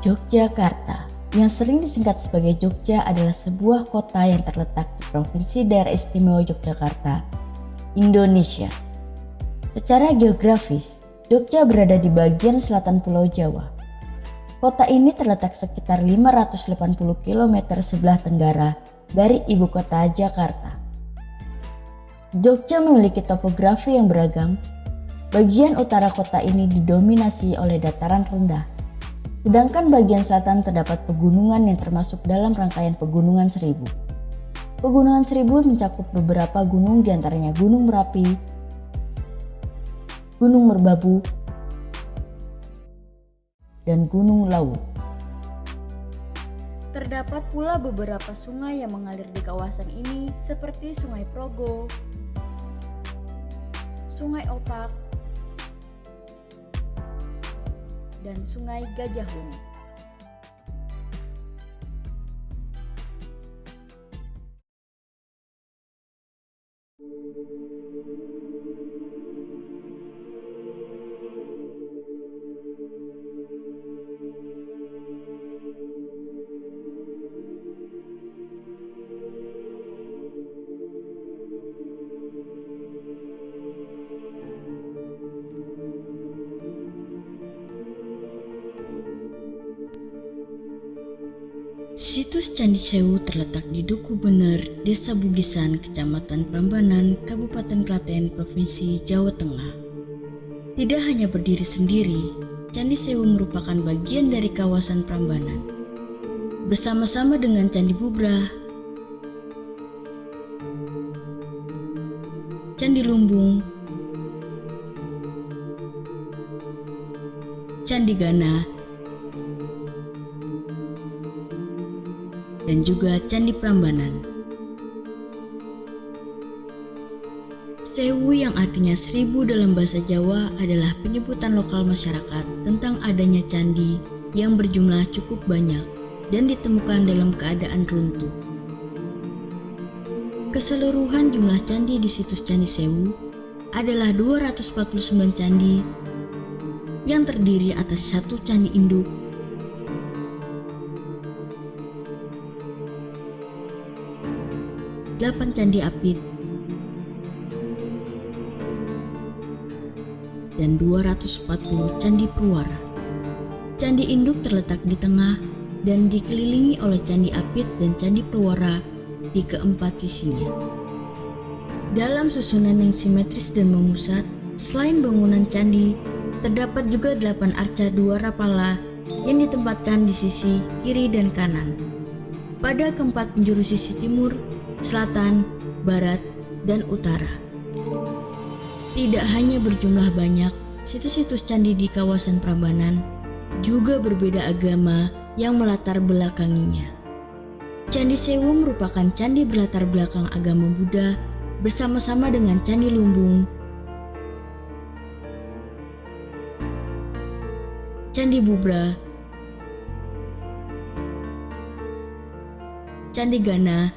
Yogyakarta, yang sering disingkat sebagai Jogja, adalah sebuah kota yang terletak di Provinsi Daerah Istimewa Yogyakarta, Indonesia. Secara geografis, Jogja berada di bagian selatan Pulau Jawa. Kota ini terletak sekitar 580 km sebelah tenggara dari ibu kota Jakarta. Jogja memiliki topografi yang beragam. Bagian utara kota ini didominasi oleh dataran rendah, sedangkan bagian selatan terdapat pegunungan yang termasuk dalam rangkaian Pegunungan Seribu. Pegunungan Seribu mencakup beberapa gunung, diantaranya Gunung Merapi, Gunung Merbabu, dan Gunung Lawu. Terdapat pula beberapa sungai yang mengalir di kawasan ini seperti Sungai Progo, Sungai Opak, dan Sungai Gajahung. Situs Candi Sewu terletak di Duku Bener, Desa Bugisan, Kecamatan Prambanan, Kabupaten Klaten, Provinsi Jawa Tengah. Tidak hanya berdiri sendiri, Candi Sewu merupakan bagian dari kawasan Prambanan. Bersama-sama dengan Candi Bubrah, Candi Lumbung, Candi Gana, dan juga Candi Prambanan. Sewu yang artinya 1000 dalam bahasa Jawa adalah penyebutan lokal masyarakat tentang adanya candi yang berjumlah cukup banyak dan ditemukan dalam keadaan runtuh. Keseluruhan jumlah candi di situs Candi Sewu adalah 249 candi yang terdiri atas 1 candi induk, 8 candi apit, dan 240 candi perwara. Candi induk terletak di tengah dan dikelilingi oleh candi apit dan candi perwara di keempat sisinya. Dalam susunan yang simetris dan memusat, selain bangunan candi, terdapat juga 8 arca dwarapala yang ditempatkan di sisi kiri dan kanan. Pada keempat penjuru sisi timur, selatan, barat, dan utara. Tidak hanya berjumlah banyak, situs-situs candi di kawasan Prambanan juga berbeda agama yang melatar belakanginya. Candi Sewu merupakan candi berlatar belakang agama Buddha bersama-sama dengan Candi Lumbung, Candi Bubrah, Candi Gana,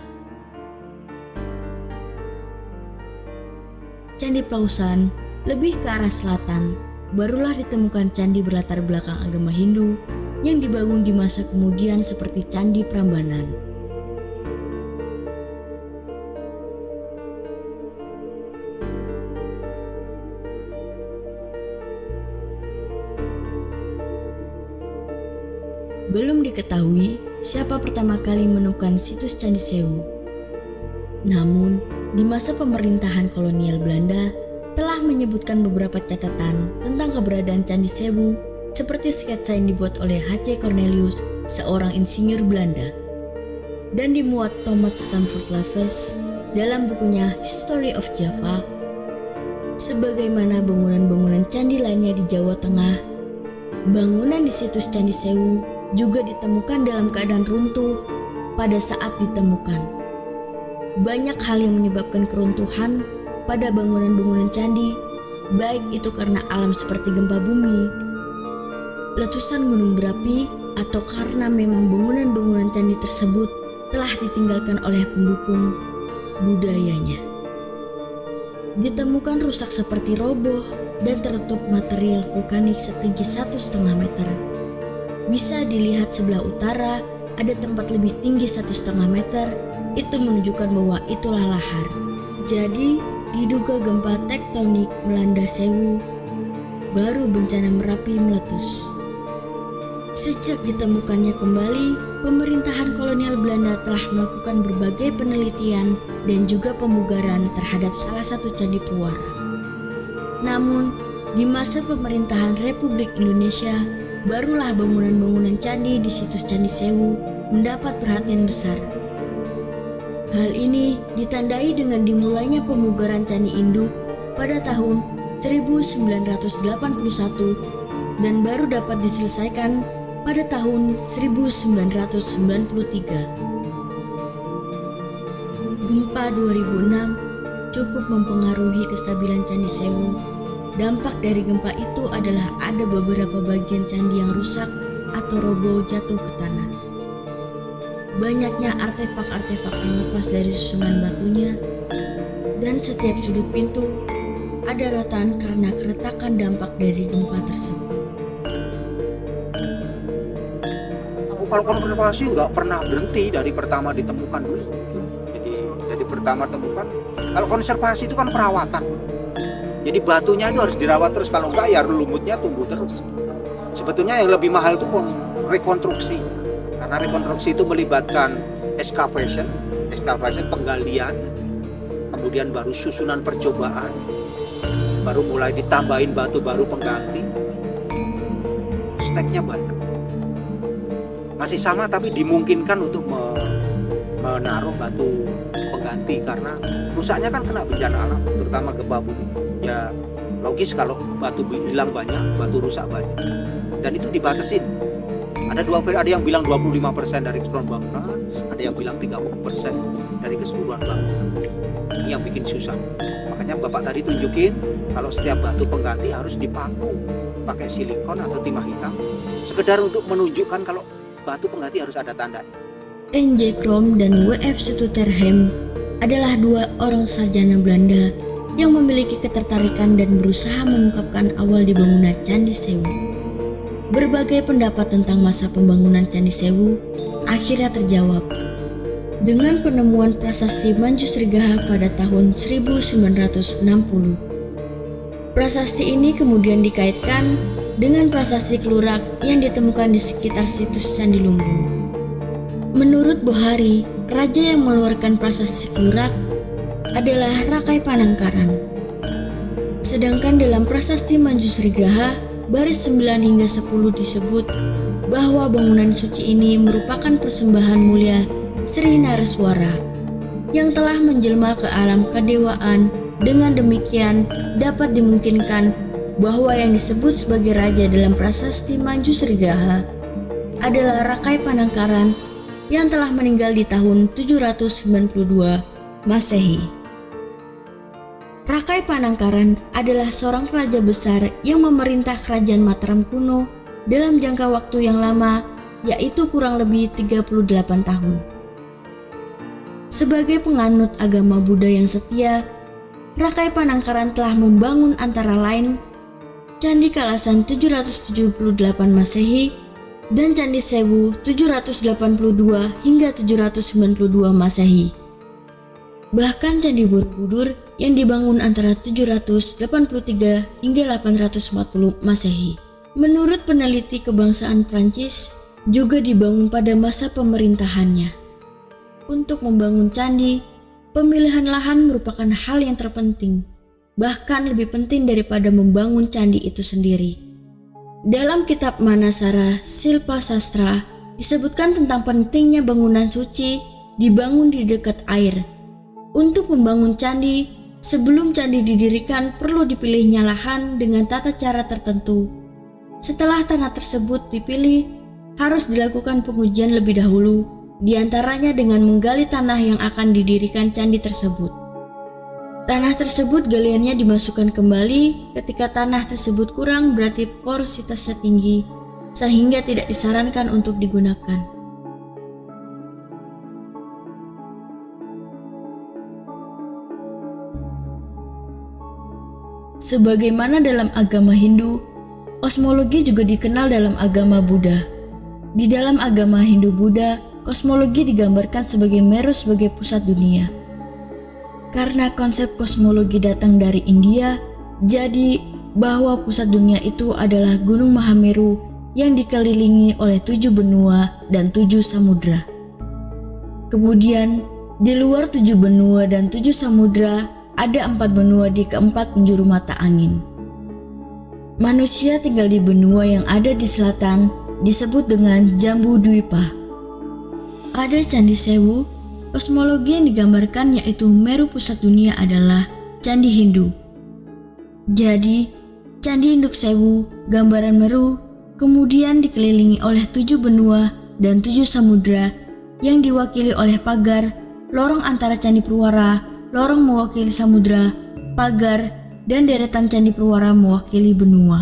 Candi Plausan. Lebih ke arah selatan, barulah ditemukan candi berlatar belakang agama Hindu yang dibangun di masa kemudian seperti Candi Prambanan. Belum diketahui siapa pertama kali menemukan situs Candi Sewu. Namun, di masa pemerintahan kolonial Belanda telah menyebutkan beberapa catatan tentang keberadaan Candi Sewu seperti sketsa yang dibuat oleh H.C. Cornelius, seorang insinyur Belanda, dan dimuat Thomas Stamford Raffles dalam bukunya History of Java. Sebagaimana bangunan-bangunan candi lainnya di Jawa Tengah, bangunan di situs Candi Sewu juga ditemukan dalam keadaan runtuh pada saat ditemukan. Banyak hal yang menyebabkan keruntuhan pada bangunan-bangunan candi, baik itu karena alam seperti gempa bumi, letusan gunung berapi, atau karena memang bangunan-bangunan candi tersebut telah ditinggalkan oleh pendukung budayanya. Ditemukan rusak seperti roboh dan tertutup material vulkanik setinggi 1,5 meter. Bisa dilihat sebelah utara ada tempat lebih tinggi 1,5 meter, itu menunjukkan bahwa itulah lahar. Jadi diduga gempa tektonik melanda Sewu, baru bencana Merapi meletus. Sejak ditemukannya kembali, pemerintahan kolonial Belanda telah melakukan berbagai penelitian dan juga pemugaran terhadap salah satu candi Purwara. Namun, di masa pemerintahan Republik Indonesia, barulah bangunan-bangunan candi di situs Candi Sewu mendapat perhatian besar. Hal ini ditandai dengan dimulainya pemugaran Candi Induk pada tahun 1981 dan baru dapat diselesaikan pada tahun 1993. Gempa 2006 cukup mempengaruhi kestabilan Candi Sewu. Dampak dari gempa itu adalah ada beberapa bagian candi yang rusak atau roboh jatuh ke tanah. Banyaknya artefak-artefak yang lepas dari susunan batunya, dan setiap sudut pintu ada rotan karena keretakan dampak dari gempa tersebut. Kalau konservasi nggak pernah berhenti dari pertama ditemukan dulu. Jadi pertama temukan. Kalau konservasi itu kan perawatan. Jadi batunya itu harus dirawat terus, kalau enggak ya lumutnya tumbuh terus. Sebetulnya yang lebih mahal itu rekonstruksi. Karena rekonstruksi itu melibatkan excavation penggalian, kemudian baru susunan percobaan, baru mulai ditambahin batu baru pengganti. Steknya banyak. Masih sama tapi dimungkinkan untuk menaruh batu pengganti karena rusaknya kan kena bencana alam, terutama gempa bumi. Ya logis kalau batu hilang banyak, batu rusak banyak. Dan itu dibatasin. Ada yang bilang 25% dari keseluruhan bangunan, ada yang bilang 30% dari keseluruhan bangunan. Ini yang bikin susah. Makanya Bapak tadi tunjukin kalau setiap batu pengganti harus dipaku pakai silikon atau timah hitam, sekedar untuk menunjukkan kalau batu pengganti harus ada tandanya. N.J. Krom dan W.F. Sutterhem adalah dua orang sarjana Belanda yang memiliki ketertarikan dan berusaha mengungkapkan awal dibangunnya Candi Sewu. Berbagai pendapat tentang masa pembangunan Candi Sewu akhirnya terjawab dengan penemuan prasasti Manjusrigaha pada tahun 1960. Prasasti ini kemudian dikaitkan dengan prasasti Klurak yang ditemukan di sekitar situs Candi Lumbung. Menurut Bohari, raja yang mengeluarkan prasasti Klurak adalah Rakai Panangkaran. Sedangkan dalam prasasti Manjusrigaha baris 9 hingga 10 disebut bahwa bangunan suci ini merupakan persembahan mulia Sri Nareswara yang telah menjelma ke alam kedewaan. Dengan demikian dapat dimungkinkan bahwa yang disebut sebagai raja dalam prasasti Manjusrigaha adalah Rakai Panangkaran yang telah meninggal di tahun 792 Masehi. Rakai Panangkaran adalah seorang raja besar yang memerintah kerajaan Mataram kuno dalam jangka waktu yang lama, yaitu kurang lebih 38 tahun. Sebagai penganut agama Buddha yang setia, Rakai Panangkaran telah membangun antara lain Candi Kalasan 778 Masehi dan Candi Sewu 782 hingga 792 Masehi. Bahkan Candi Borobudur yang dibangun antara 783 hingga 840 Masehi. Menurut peneliti kebangsaan Prancis, juga dibangun pada masa pemerintahannya. Untuk membangun candi, pemilihan lahan merupakan hal yang terpenting, bahkan lebih penting daripada membangun candi itu sendiri. Dalam kitab Manasara Silpa Sastra disebutkan tentang pentingnya bangunan suci dibangun di dekat air. Untuk membangun candi, sebelum candi didirikan perlu dipilihnya lahan dengan tata cara tertentu. Setelah tanah tersebut dipilih, harus dilakukan pengujian lebih dahulu, di antaranya dengan menggali tanah yang akan didirikan candi tersebut. Tanah tersebut galiannya dimasukkan kembali ketika tanah tersebut kurang berarti porositasnya tinggi, sehingga tidak disarankan untuk digunakan. Sebagaimana dalam agama Hindu, kosmologi juga dikenal dalam agama Buddha. Di dalam agama Hindu-Buddha, kosmologi digambarkan sebagai Meru sebagai pusat dunia. Karena konsep kosmologi datang dari India, jadi bahwa pusat dunia itu adalah Gunung Mahameru yang dikelilingi oleh 7 benua dan 7 samudra. Kemudian, di luar 7 benua dan 7 samudra, ada 4 benua di keempat penjuru mata angin. Manusia tinggal di benua yang ada di selatan, disebut dengan Jambu Dwipa. Ada Candi Sewu. Kosmologi yang digambarkan yaitu Meru pusat dunia adalah Candi Hindu. Jadi, Candi Induk Sewu, gambaran Meru, kemudian dikelilingi oleh 7 benua dan 7 samudra yang diwakili oleh pagar, lorong antara Candi Purwara, lorong mewakili samudra, pagar, dan deretan Candi Purwara mewakili benua.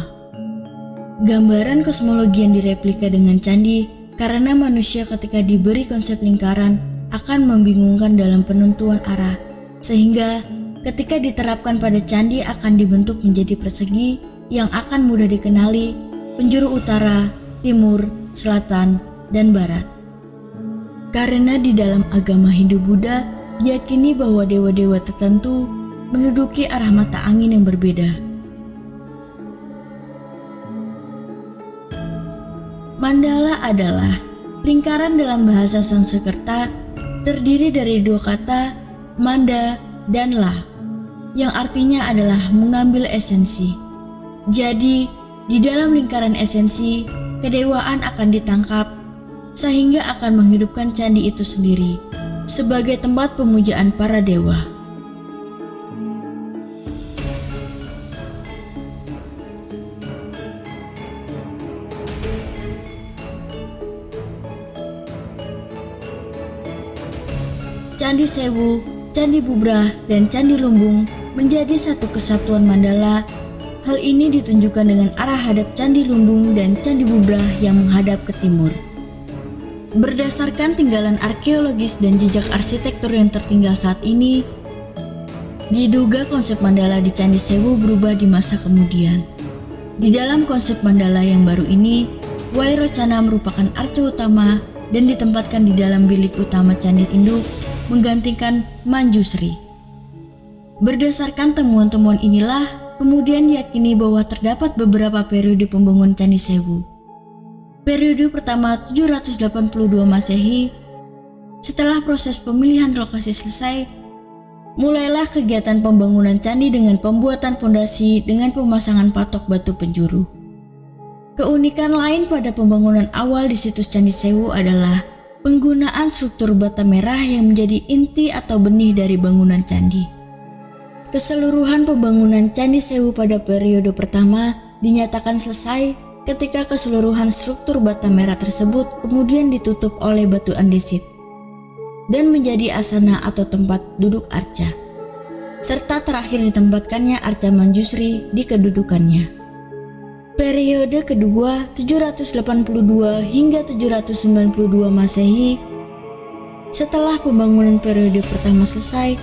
Gambaran kosmologi yang direplika dengan candi karena manusia ketika diberi konsep lingkaran akan membingungkan dalam penentuan arah, sehingga ketika diterapkan pada candi akan dibentuk menjadi persegi yang akan mudah dikenali penjuru utara, timur, selatan, dan barat. Karena di dalam agama Hindu-Buddha diyakini bahwa dewa-dewa tertentu menduduki arah mata angin yang berbeda. Mandala adalah lingkaran dalam bahasa Sanskerta terdiri dari 2 kata manda dan la, yang artinya adalah mengambil esensi. Jadi, di dalam lingkaran esensi, kedewaan akan ditangkap sehingga akan menghidupkan candi itu sendiri sebagai tempat pemujaan para dewa. Candi Sewu, Candi Bubrah, dan Candi Lumbung menjadi satu kesatuan Mandala. Hal ini ditunjukkan dengan arah hadap Candi Lumbung dan Candi Bubrah yang menghadap ke timur. Berdasarkan tinggalan arkeologis dan jejak arsitektur yang tertinggal saat ini, diduga konsep mandala di Candi Sewu berubah di masa kemudian. Di dalam konsep mandala yang baru ini, Wairocana merupakan arca utama dan ditempatkan di dalam bilik utama Candi Induk, menggantikan Manjusri. Berdasarkan temuan-temuan inilah, kemudian diyakini bahwa terdapat beberapa periode pembangunan Candi Sewu. Periode pertama 782 Masehi, setelah proses pemilihan lokasi selesai, mulailah kegiatan pembangunan candi dengan pembuatan fondasi dengan pemasangan patok batu penjuru. Keunikan lain pada pembangunan awal di situs Candi Sewu adalah penggunaan struktur bata merah yang menjadi inti atau benih dari bangunan candi. Keseluruhan pembangunan Candi Sewu pada periode pertama dinyatakan selesai ketika keseluruhan struktur bata merah tersebut kemudian ditutup oleh batu andesit dan menjadi asana atau tempat duduk arca, serta terakhir ditempatkannya arca Manjusri di kedudukannya. Periode kedua 782 hingga 792 Masehi, setelah pembangunan periode pertama selesai,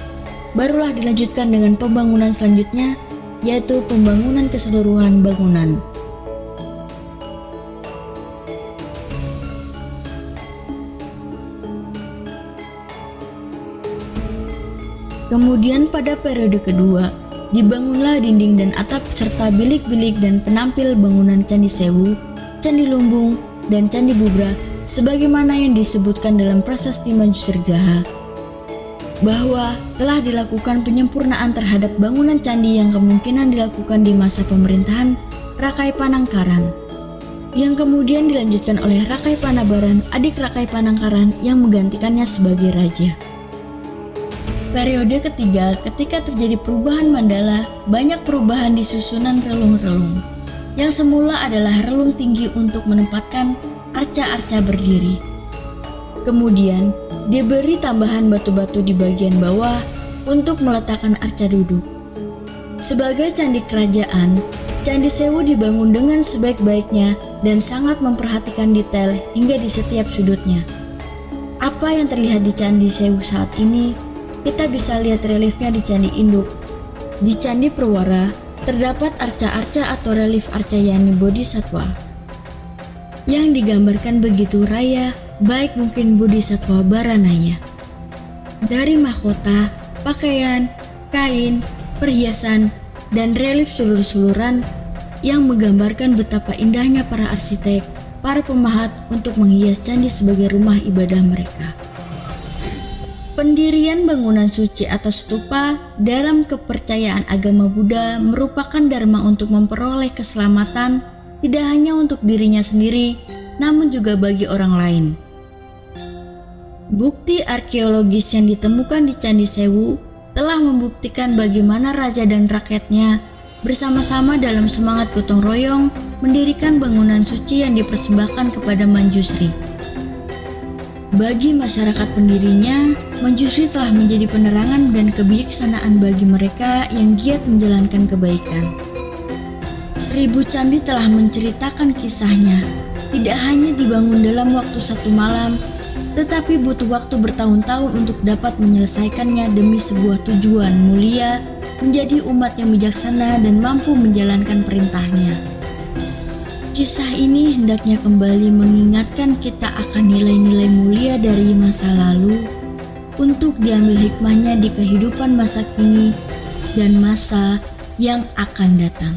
barulah dilanjutkan dengan pembangunan selanjutnya, yaitu pembangunan keseluruhan bangunan. Kemudian pada periode kedua, dibangunlah dinding dan atap serta bilik-bilik dan penampil bangunan Candi Sewu, Candi Lumbung, dan Candi Bubrah sebagaimana yang disebutkan dalam Prasasti Manjusri Graha, bahwa telah dilakukan penyempurnaan terhadap bangunan candi yang kemungkinan dilakukan di masa pemerintahan Rakai Panangkaran. yang kemudian dilanjutkan oleh Rakai Panabaran, adik Rakai Panangkaran yang menggantikannya sebagai raja. Periode ketiga, ketika terjadi perubahan Mandala, banyak perubahan di susunan relung-relung. Yang semula adalah relung tinggi untuk menempatkan arca-arca berdiri. Kemudian, diberi tambahan batu-batu di bagian bawah untuk meletakkan arca duduk. Sebagai candi kerajaan, Candi Sewu dibangun dengan sebaik-baiknya dan sangat memperhatikan detail hingga di setiap sudutnya. Apa yang terlihat di Candi Sewu saat ini, kita bisa lihat reliefnya di Candi Induk. Di Candi Perwara, terdapat arca-arca atau relief Arcayani Bodhisattva yang digambarkan begitu raya, baik mungkin Bodhisattva Baranaya. Dari mahkota, pakaian, kain, perhiasan, dan relief sulur-suluran yang menggambarkan betapa indahnya para arsitek, para pemahat untuk menghias candi sebagai rumah ibadah mereka. Pendirian bangunan suci atau stupa dalam kepercayaan agama Buddha merupakan dharma untuk memperoleh keselamatan tidak hanya untuk dirinya sendiri, namun juga bagi orang lain. Bukti arkeologis yang ditemukan di Candi Sewu telah membuktikan bagaimana raja dan rakyatnya bersama-sama dalam semangat gotong royong mendirikan bangunan suci yang dipersembahkan kepada Manjusri. Bagi masyarakat pendirinya, Manjusri telah menjadi penerangan dan kebijaksanaan bagi mereka yang giat menjalankan kebaikan. 1000 candi telah menceritakan kisahnya, tidak hanya dibangun dalam waktu 1 malam, tetapi butuh waktu bertahun-tahun untuk dapat menyelesaikannya demi sebuah tujuan mulia, menjadi umat yang bijaksana dan mampu menjalankan perintahnya. Kisah ini hendaknya kembali mengingatkan kita akan nilai-nilai mulia dari masa lalu untuk diambil hikmahnya di kehidupan masa kini dan masa yang akan datang.